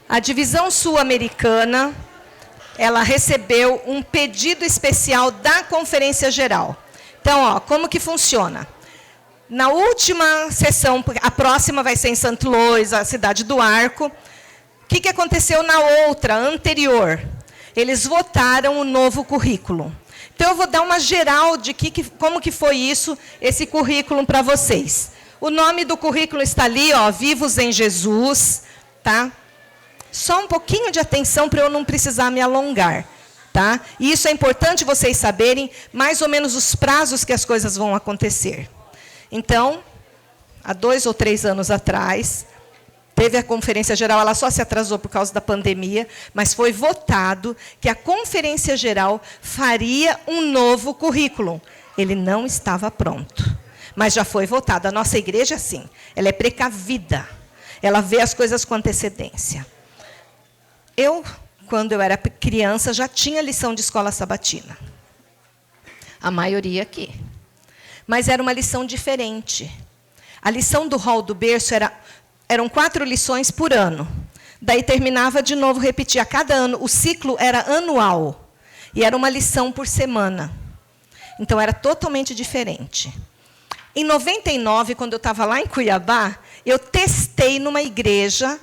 A divisão sul-americana, ela recebeu um pedido especial da Conferência Geral. Então, ó, como que funciona? Na última sessão, a próxima vai ser em Santo Lois, a cidade do Arco. O que aconteceu na outra, anterior? Eles votaram o novo currículo. Então, eu vou dar uma geral de como que foi isso, esse currículo para vocês. O nome do currículo está ali, ó, Vivos em Jesus, tá? Só um pouquinho de atenção para eu não precisar me alongar, tá? E isso é importante vocês saberem mais ou menos os prazos que as coisas vão acontecer. Então, há 2 ou 3 anos atrás, teve a Conferência Geral, ela só se atrasou por causa da pandemia, mas foi votado que a Conferência Geral faria um novo currículo. Ele não estava pronto, mas já foi votado. A nossa igreja, sim, ela é precavida. Ela vê as coisas com antecedência. Eu, quando eu era criança, já tinha lição de escola sabatina. A maioria aqui. Mas era uma lição diferente. A lição do rol do berço eram 4 lições por ano. Daí terminava de novo, repetia a cada ano. O ciclo era anual. E era uma lição por semana. Então, era totalmente diferente. Em 99, quando eu estava lá em Cuiabá, eu testei numa igreja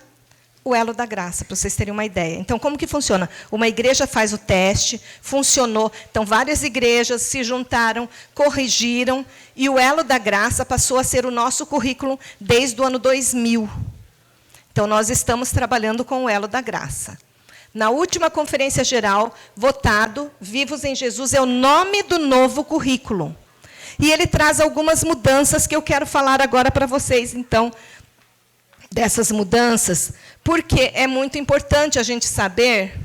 o Elo da Graça, para vocês terem uma ideia. Então, como que funciona? Uma igreja faz o teste, funcionou. Então, várias igrejas se juntaram, corrigiram, e o Elo da Graça passou a ser o nosso currículo desde o ano 2000. Então, nós estamos trabalhando com o Elo da Graça. Na última Conferência Geral, votado, Vivos em Jesus é o nome do novo currículo. E ele traz algumas mudanças que eu quero falar agora para vocês, então, dessas mudanças, porque é muito importante a gente saber.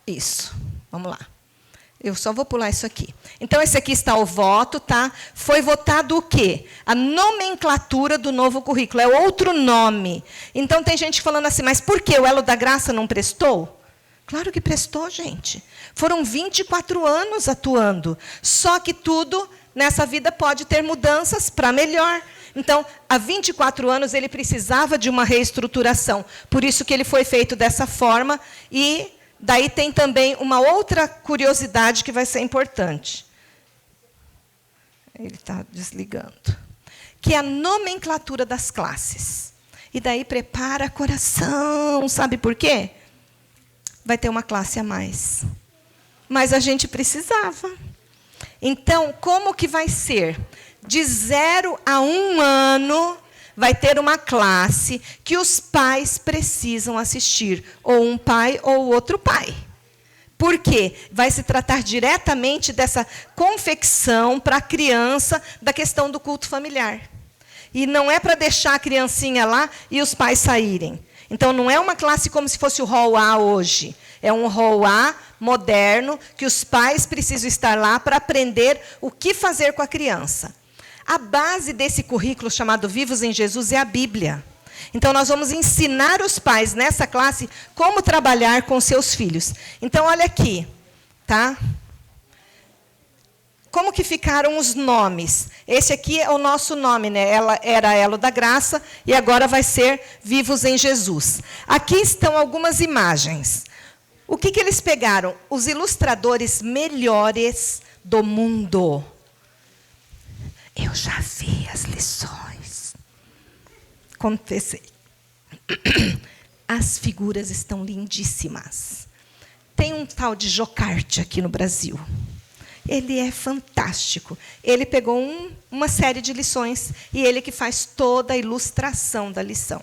Isso, vamos lá. Eu só vou pular isso aqui. Então, esse aqui está o voto, tá? Foi votado o quê? A nomenclatura do novo currículo, é outro nome. Então, tem gente falando assim, mas por que o Elo da Graça não prestou? Claro que prestou, gente. Foram 24 anos atuando. Só que tudo nessa vida pode ter mudanças para melhor. Então, há 24 anos, ele precisava de uma reestruturação. Por isso que ele foi feito dessa forma. E daí tem também uma outra curiosidade que vai ser importante. Ele está desligando. Que é a nomenclatura das classes. E daí prepara coração. Sabe por quê? Vai ter uma classe a mais. Mas a gente precisava. Então, como que vai ser? De 0 a 1 ano, vai ter uma classe que os pais precisam assistir. Ou um pai ou outro pai. Por quê? Vai se tratar diretamente dessa confecção para a criança da questão do culto familiar. E não é para deixar a criancinha lá e os pais saírem. Então, não é uma classe como se fosse o rol A hoje. É um rol A moderno, que os pais precisam estar lá para aprender o que fazer com a criança. A base desse currículo chamado Vivos em Jesus é a Bíblia. Então, nós vamos ensinar os pais, nessa classe, como trabalhar com seus filhos. Então, olha aqui, tá? Como que ficaram os nomes? Esse aqui é o nosso nome, né? Ela era Elo da Graça e agora vai ser Vivos em Jesus. Aqui estão algumas imagens. O que eles pegaram? Os ilustradores melhores do mundo. Eu já vi as lições. Confessei. As figuras estão lindíssimas. Tem um tal de Jocarte aqui no Brasil. Ele é fantástico. Ele pegou uma série de lições e ele que faz toda a ilustração da lição.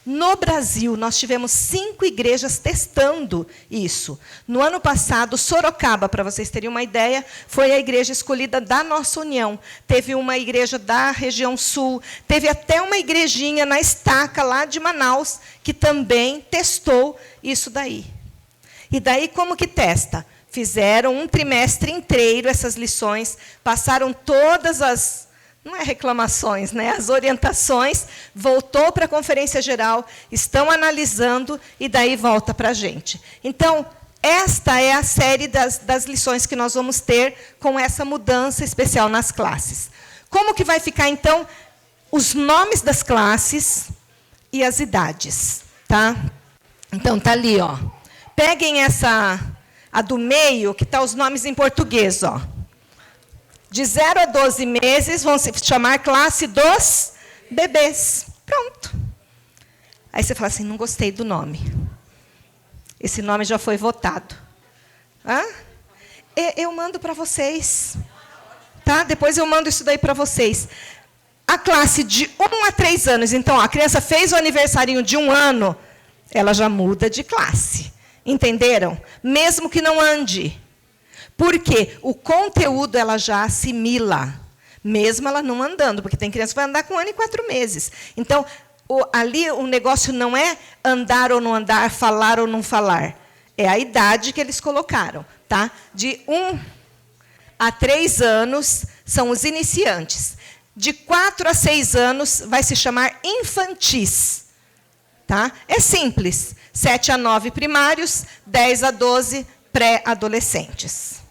No Brasil, nós tivemos 5 igrejas testando isso. No ano passado, Sorocaba, para vocês terem uma ideia, foi a igreja escolhida da nossa união. Teve uma igreja da região sul, teve até uma igrejinha na Estaca, lá de Manaus, que também testou isso daí. E daí, como que testa? Fizeram um trimestre inteiro essas lições, passaram todas as... Não é reclamações, né? As orientações, voltou para a Conferência Geral, estão analisando e daí volta para a gente. Então, esta é a série das lições que nós vamos ter com essa mudança especial nas classes. Como que vai ficar, então, os nomes das classes e as idades, tá? Então, tá ali, ó. Peguem a do meio, que tá os nomes em português, ó. De 0 a 12 meses vão se chamar classe dos bebês. Pronto. Aí você fala assim, não gostei do nome. Esse nome já foi votado. Hã? Eu mando para vocês. Tá? Depois eu mando isso daí para vocês. A classe de 1 a 3 anos. Então, ó, a criança fez o aniversarinho de 1 ano, ela já muda de classe. Entenderam? Mesmo que não ande. Porque o conteúdo ela já assimila. Mesmo ela não andando. Porque tem criança que vai andar com 1 ano e 4 meses. Então, ali o negócio não é andar ou não andar, falar ou não falar. É a idade que eles colocaram. Tá? De 1 a 3 anos são os iniciantes. De 4 a 6 anos vai se chamar infantis. Tá? É simples. 7 a 9 primários, 10 a 12 pré-adolescentes.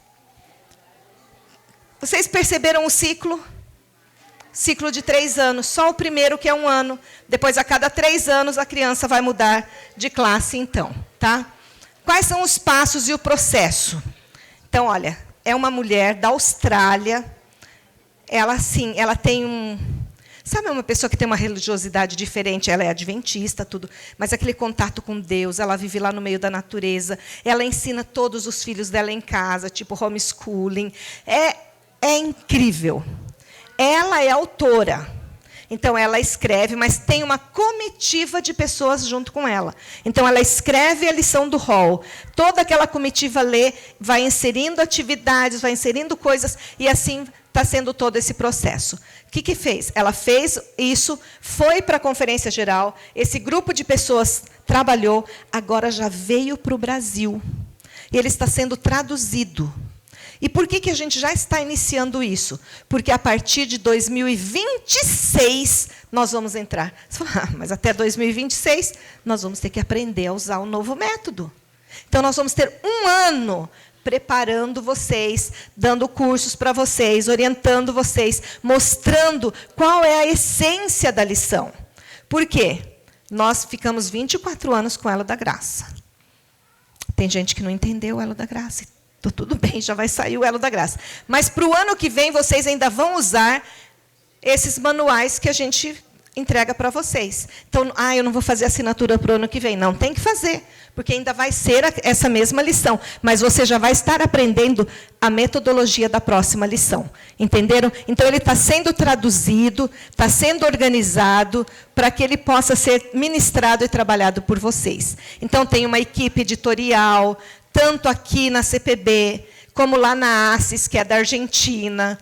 Vocês perceberam o ciclo? Ciclo de 3 anos. Só o primeiro, que é 1 ano. Depois, a cada 3 anos, a criança vai mudar de classe, então. Tá? Quais são os passos e o processo? Então, olha, é uma mulher da Austrália. Ela, sim, ela tem um... Sabe uma pessoa que tem uma religiosidade diferente? Ela é adventista, tudo. Mas aquele contato com Deus, ela vive lá no meio da natureza. Ela ensina todos os filhos dela em casa, tipo homeschooling. É incrível. Ela é autora. Então, ela escreve, mas tem uma comitiva de pessoas junto com ela. Então, ela escreve a lição do hall. Toda aquela comitiva lê, vai inserindo atividades, vai inserindo coisas, e assim está sendo todo esse processo. O que fez? Ela fez isso, foi para a conferência geral, esse grupo de pessoas trabalhou, agora já veio para o Brasil. E ele está sendo traduzido. E por que a gente já está iniciando isso? Porque a partir de 2026 nós vamos entrar. Você fala, mas até 2026 nós vamos ter que aprender a usar o novo método. Então nós vamos ter 1 ano preparando vocês, dando cursos para vocês, orientando vocês, mostrando qual é a essência da lição. Por quê? Nós ficamos 24 anos com o Elo da Graça. Tem gente que não entendeu o Elo da Graça. Então, tudo bem, já vai sair o Elo da Graça. Mas, para o ano que vem, vocês ainda vão usar esses manuais que a gente entrega para vocês. Então, eu não vou fazer assinatura para o ano que vem. Não, tem que fazer, porque ainda vai ser essa mesma lição. Mas você já vai estar aprendendo a metodologia da próxima lição. Entenderam? Então, ele está sendo traduzido, está sendo organizado, para que ele possa ser ministrado e trabalhado por vocês. Então, tem uma equipe editorial, tanto aqui na CPB, como lá na ACES, que é da Argentina.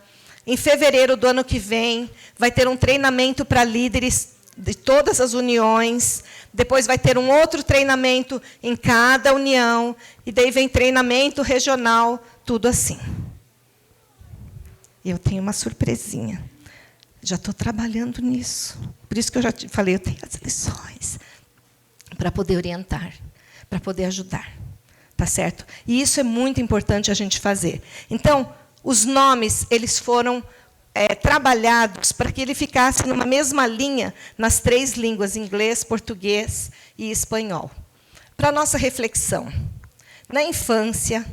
Em fevereiro do ano que vem, vai ter um treinamento para líderes de todas as uniões. Depois vai ter um outro treinamento em cada união. E daí vem treinamento regional, tudo assim. E eu tenho uma surpresinha. Já estou trabalhando nisso. Por isso que eu já te falei, eu tenho as lições para poder orientar, para poder ajudar. Tá certo? E isso é muito importante a gente fazer. Então, os nomes eles foram trabalhados para que ele ficasse numa mesma linha nas 3 línguas, inglês, português e espanhol. Para a nossa reflexão, na infância,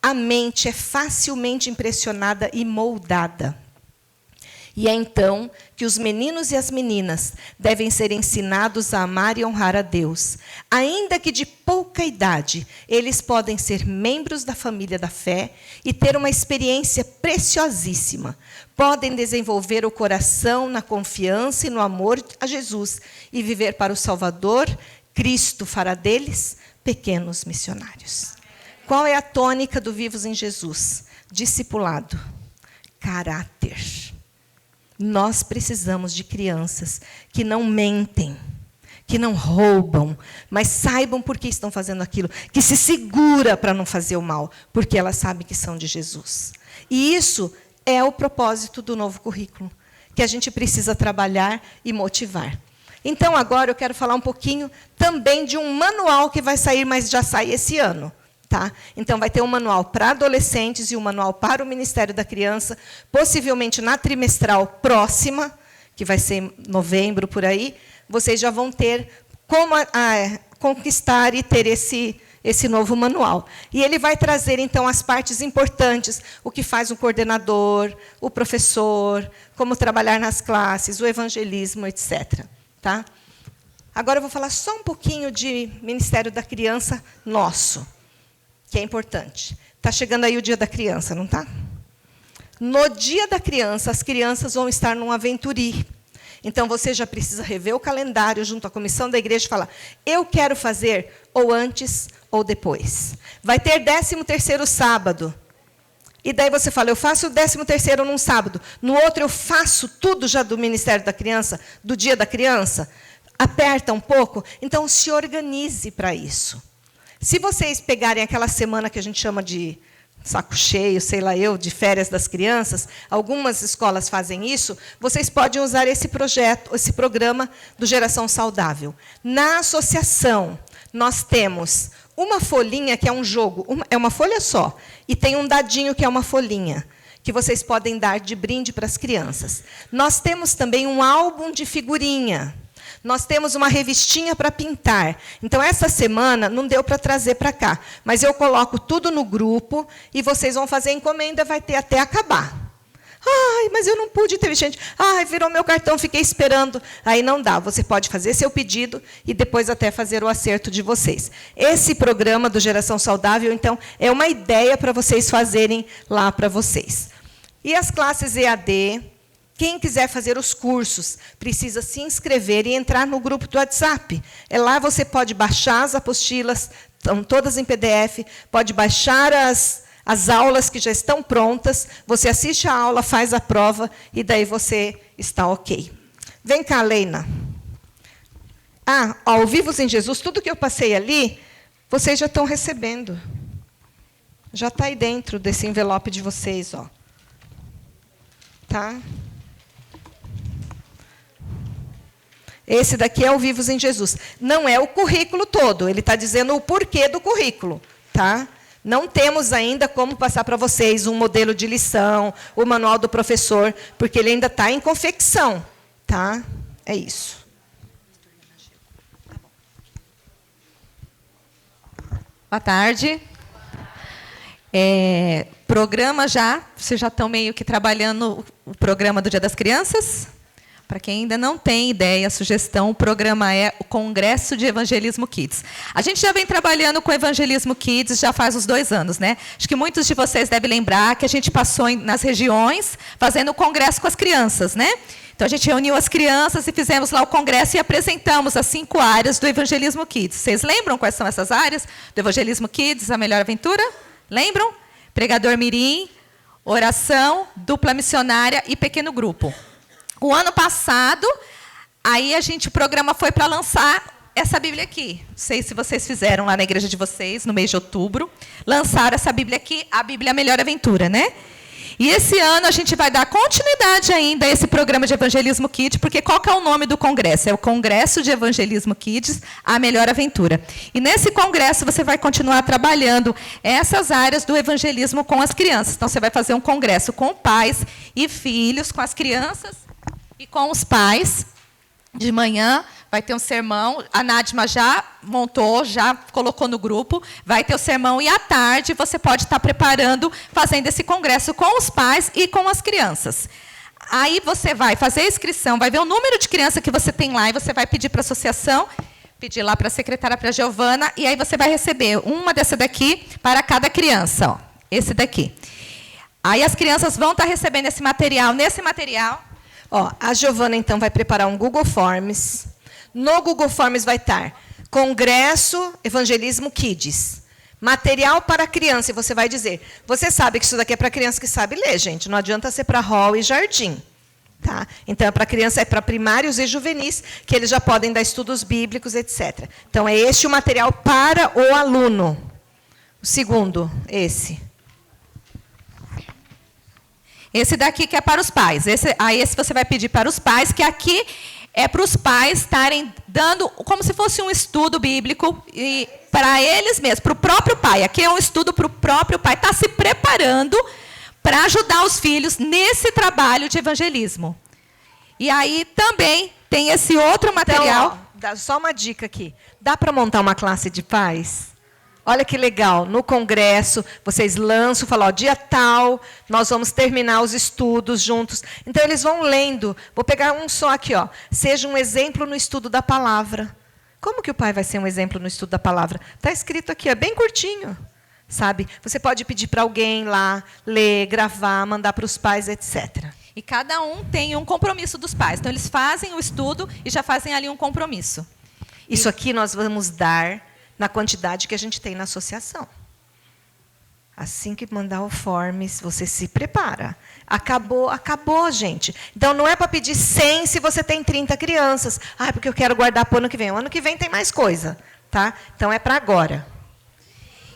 a mente é facilmente impressionada e moldada. E é então que os meninos e as meninas devem ser ensinados a amar e honrar a Deus. Ainda que de pouca idade, eles podem ser membros da família da fé e ter uma experiência preciosíssima. Podem desenvolver o coração na confiança e no amor a Jesus e viver para o Salvador. Cristo fará deles pequenos missionários. Qual é a tônica do Vivos em Jesus? Discipulado. Caráter. Nós precisamos de crianças que não mentem, que não roubam, mas saibam por que estão fazendo aquilo, que se segura para não fazer o mal, porque elas sabem que são de Jesus. E isso é o propósito do novo currículo, que a gente precisa trabalhar e motivar. Então, agora eu quero falar um pouquinho também de um manual que vai sair, mas já sai esse ano. Tá? Então, vai ter um manual para adolescentes e um manual para o Ministério da Criança, possivelmente na trimestral próxima, que vai ser em novembro, por aí, vocês já vão ter como conquistar e ter esse novo manual. E ele vai trazer, então, as partes importantes, o que faz um coordenador, o professor, como trabalhar nas classes, o evangelismo, etc. Tá? Agora eu vou falar só um pouquinho de Ministério da Criança nosso, que é importante. Está chegando aí o Dia da Criança, não está? No Dia da Criança, as crianças vão estar num Aventuri. Então, você já precisa rever o calendário junto à comissão da igreja e falar, eu quero fazer ou antes ou depois. Vai ter 13º sábado. E daí você fala, eu faço o 13º num sábado. No outro, eu faço tudo já do Ministério da Criança, do Dia da Criança. Aperta um pouco. Então, se organize para isso. Se vocês pegarem aquela semana que a gente chama de saco cheio, sei lá eu, de férias das crianças, algumas escolas fazem isso, vocês podem usar esse projeto, esse programa do Geração Saudável. Na associação, nós temos uma folhinha, que é um jogo, é uma folha só, e tem um dadinho, que é uma folhinha, que vocês podem dar de brinde para as crianças. Nós temos também um álbum de figurinha. Nós temos uma revistinha para pintar. Então, essa semana não deu para trazer para cá. Mas eu coloco tudo no grupo e vocês vão fazer a encomenda, vai ter até acabar. Ai, mas eu não pude ter, gente. Ai, virou meu cartão, fiquei esperando. Aí não dá. Você pode fazer seu pedido e depois até fazer o acerto de vocês. Esse programa do Geração Saudável, então, é uma ideia para vocês fazerem lá para vocês. E as classes EAD... Quem quiser fazer os cursos, precisa se inscrever e entrar no grupo do WhatsApp. Lá você pode baixar as apostilas, estão todas em PDF, pode baixar as aulas que já estão prontas, você assiste a aula, faz a prova, e daí você está ok. Vem cá, Leina. Ao Vivos em Jesus, tudo que eu passei ali, vocês já estão recebendo. Já está aí dentro desse envelope de vocês. Ó. Tá? Esse daqui é o Vivos em Jesus. Não é o currículo todo, ele está dizendo o porquê do currículo. Tá? Não temos ainda como passar para vocês um modelo de lição, o manual do professor, porque ele ainda está em confecção. Tá? É isso. Boa tarde. Programa já, vocês já estão meio que trabalhando o programa do Dia das Crianças? Para quem ainda não tem ideia, a sugestão, o programa é o Congresso de Evangelismo Kids. A gente já vem trabalhando com Evangelismo Kids já faz uns 2 anos, né? Acho que muitos de vocês devem lembrar que a gente passou nas regiões fazendo o congresso com as crianças, né? Então, a gente reuniu as crianças e fizemos lá o congresso e apresentamos as 5 áreas do Evangelismo Kids. Vocês lembram quais são essas áreas do Evangelismo Kids, a melhor aventura? Lembram? Pregador mirim, oração, dupla missionária e pequeno grupo. O ano passado, aí o programa foi para lançar essa Bíblia aqui. Não sei se vocês fizeram lá na igreja de vocês, no mês de outubro. Lançaram essa Bíblia aqui, a Bíblia Melhor Aventura, né? E esse ano a gente vai dar continuidade ainda a esse programa de Evangelismo Kids, porque qual que é o nome do congresso? É o Congresso de Evangelismo Kids, a Melhor Aventura. E nesse congresso você vai continuar trabalhando essas áreas do evangelismo com as crianças. Então, você vai fazer um congresso com pais e filhos, com as crianças e com os pais. De manhã vai ter um sermão, a Nádima já montou, já colocou no grupo, vai ter o sermão, e à tarde você pode estar preparando, fazendo esse congresso com os pais e com as crianças. Aí você vai fazer a inscrição, vai ver o número de criança que você tem lá, e você vai pedir para a associação, pedir lá para a secretária, para a Giovana, e aí você vai receber uma dessa daqui para cada criança, ó, esse daqui. Aí as crianças vão estar recebendo esse material. Nesse material... a Giovana, então, vai preparar um Google Forms. No Google Forms vai estar Congresso Evangelismo Kids. Material para criança. E você vai dizer, você sabe que isso daqui é para criança que sabe ler, gente. Não adianta ser para hall e jardim. Tá? Então, é para criança, é para primários e juvenis, que eles já podem dar estudos bíblicos, etc. Então, é este o material para o aluno. O segundo, esse. Esse daqui que é para os pais. Esse você vai pedir para os pais, que aqui é para os pais estarem dando como se fosse um estudo bíblico e para eles mesmos, para o próprio pai. Aqui é um estudo para o próprio pai. Está se preparando para ajudar os filhos nesse trabalho de evangelismo. E aí também tem esse outro material. Então, ó, só uma dica aqui. Dá para montar uma classe de pais? Olha que legal. No congresso, vocês lançam, falam, ó, dia tal, nós vamos terminar os estudos juntos. Então, eles vão lendo. Vou pegar um só aqui, ó. Seja um exemplo no estudo da palavra. Como que o pai vai ser um exemplo no estudo da palavra? Está escrito aqui, é bem curtinho. Sabe? Você pode pedir para alguém lá, ler, gravar, mandar para os pais, etc. E cada um tem um compromisso dos pais. Então, eles fazem o estudo e já fazem ali um compromisso. Isso aqui nós vamos dar na quantidade que a gente tem na associação. Assim que mandar o forms, você se prepara. Acabou, gente. Então, não é para pedir 100 se você tem 30 crianças. Ah, porque eu quero guardar para o ano que vem. O ano que vem tem mais coisa. Tá? Então, é para agora.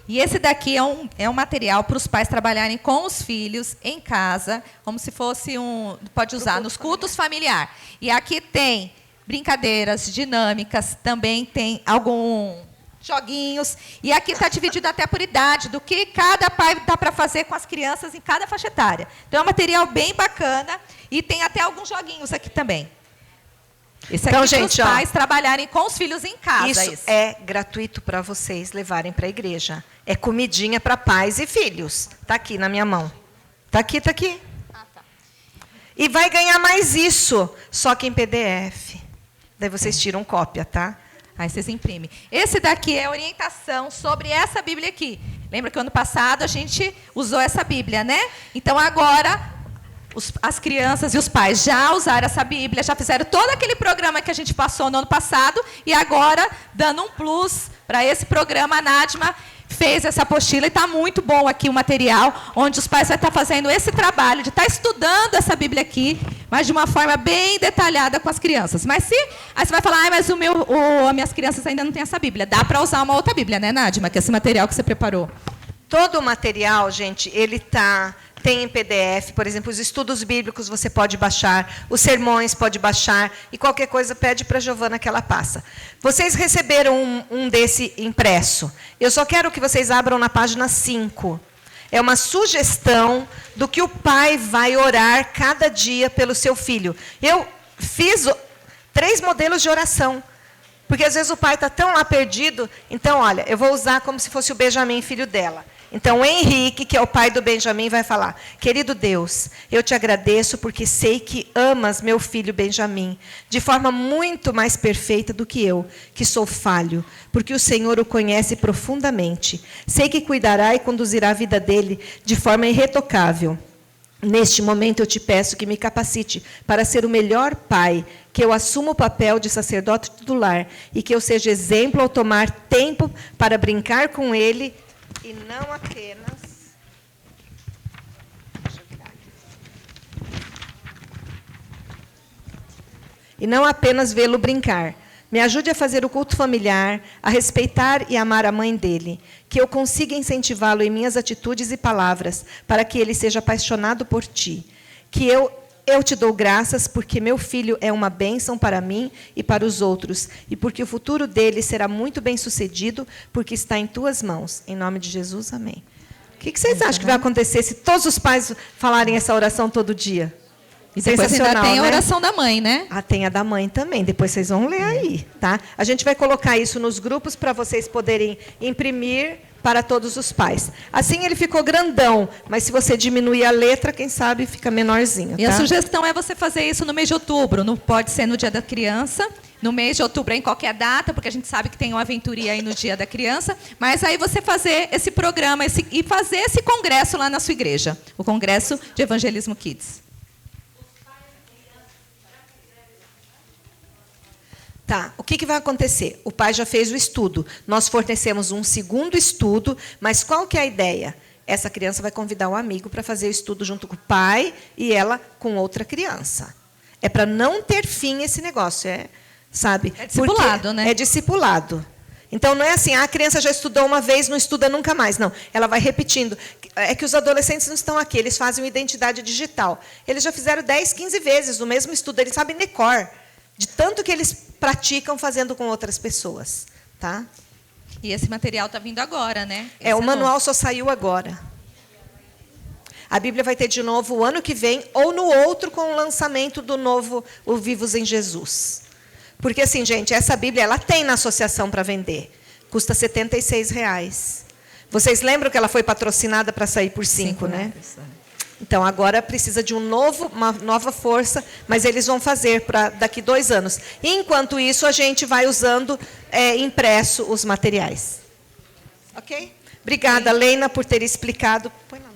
E esse daqui é um material para os pais trabalharem com os filhos em casa, como se fosse pode usar nos cultos familiares. E aqui tem brincadeiras dinâmicas, também tem alguns joguinhos. E aqui está dividido até por idade, do que cada pai dá para fazer com as crianças em cada faixa etária. Então, é um material bem bacana e tem até alguns joguinhos aqui também. Esse aqui para os pais trabalharem com os filhos em casa. Isso é gratuito para vocês levarem para a igreja. É comidinha para pais e filhos. Está aqui na minha mão. Está aqui, está aqui. Ah, tá. E vai ganhar mais isso, só que em PDF. Daí vocês tiram cópia, tá? Aí vocês imprimem. Esse daqui é orientação sobre essa Bíblia aqui. Lembra que ano passado a gente usou essa Bíblia, né? Então, agora as crianças e os pais já usaram essa Bíblia, já fizeram todo aquele programa que a gente passou no ano passado, e agora, dando um plus para esse programa, a Nádima fez essa apostila, e está muito bom aqui o material, onde os pais vão estar fazendo esse trabalho de estar estudando essa Bíblia aqui, mas de uma forma bem detalhada com as crianças. Mas aí você vai falar, mas as minhas crianças ainda não têm essa Bíblia. Dá para usar uma outra Bíblia, né, Nádima? Que é esse material que você preparou. Todo o material, gente, ele tem em PDF, por exemplo, os estudos bíblicos você pode baixar, os sermões pode baixar, e qualquer coisa pede para a Giovana que ela passa. Vocês receberam um desse impresso. Eu só quero que vocês abram na página 5. É uma sugestão do que o pai vai orar cada dia pelo seu filho. Eu fiz 3 modelos de oração. Porque às vezes o pai está tão lá perdido. Então, olha, eu vou usar como se fosse o Benjamin, filho dela. Então, o Henrique, que é o pai do Benjamin, vai falar: querido Deus, eu te agradeço porque sei que amas meu filho Benjamin de forma muito mais perfeita do que eu, que sou falho, porque o Senhor o conhece profundamente. Sei que cuidará e conduzirá a vida dele de forma irretocável. Neste momento, eu te peço que me capacite para ser o melhor pai, que eu assuma o papel de sacerdote titular e que eu seja exemplo ao tomar tempo para brincar com ele e não apenas... E não apenas vê-lo brincar. Me ajude a fazer o culto familiar, a respeitar e amar a mãe dele. Que eu consiga incentivá-lo em minhas atitudes e palavras, para que ele seja apaixonado por ti. Que eu te dou graças porque meu filho é uma bênção para mim e para os outros, e porque o futuro dele será muito bem-sucedido, porque está em tuas mãos. Em nome de Jesus, amém. O que vocês acham que vai acontecer se todos os pais falarem essa oração todo dia? E depois ainda tem a oração da mãe, né? Ah, tem a da mãe também. Depois vocês vão ler aí, tá? A gente vai colocar isso nos grupos para vocês poderem imprimir para todos os pais. Assim ele ficou grandão, mas se você diminuir a letra, quem sabe fica menorzinho, tá? E a sugestão é você fazer isso no mês de outubro. Não pode ser no Dia da Criança. No mês de outubro é em qualquer data, porque a gente sabe que tem uma aventurinha aí no Dia da Criança. Mas aí você fazer esse programa e fazer esse congresso lá na sua igreja. O Congresso de Evangelismo Kids. Tá, o que vai acontecer? O pai já fez o estudo. Nós fornecemos um segundo estudo, mas qual que é a ideia? Essa criança vai convidar um amigo para fazer o estudo junto com o pai e ela com outra criança. É para não ter fim esse negócio, sabe? É discipulado, né? É discipulado. Então, não é assim, a criança já estudou uma vez, não estuda nunca mais. Não, ela vai repetindo. É que os adolescentes não estão aqui, eles fazem uma identidade digital. Eles já fizeram 10, 15 vezes o mesmo estudo, eles sabem decor. De tanto que eles praticam fazendo com outras pessoas, tá? E esse material está vindo agora, né? O manual só saiu agora. A Bíblia vai ter de novo o ano que vem, ou no outro com o lançamento do novo, o Vivos em Jesus. Porque assim, gente, essa Bíblia, ela tem na associação para vender. Custa R$ 76. Vocês lembram que ela foi patrocinada para sair por 5, né? Então, agora precisa de uma nova força, mas eles vão fazer para daqui 2 anos. E, enquanto isso, a gente vai usando impresso os materiais. Ok? Obrigada, Leina, por ter explicado. Põe na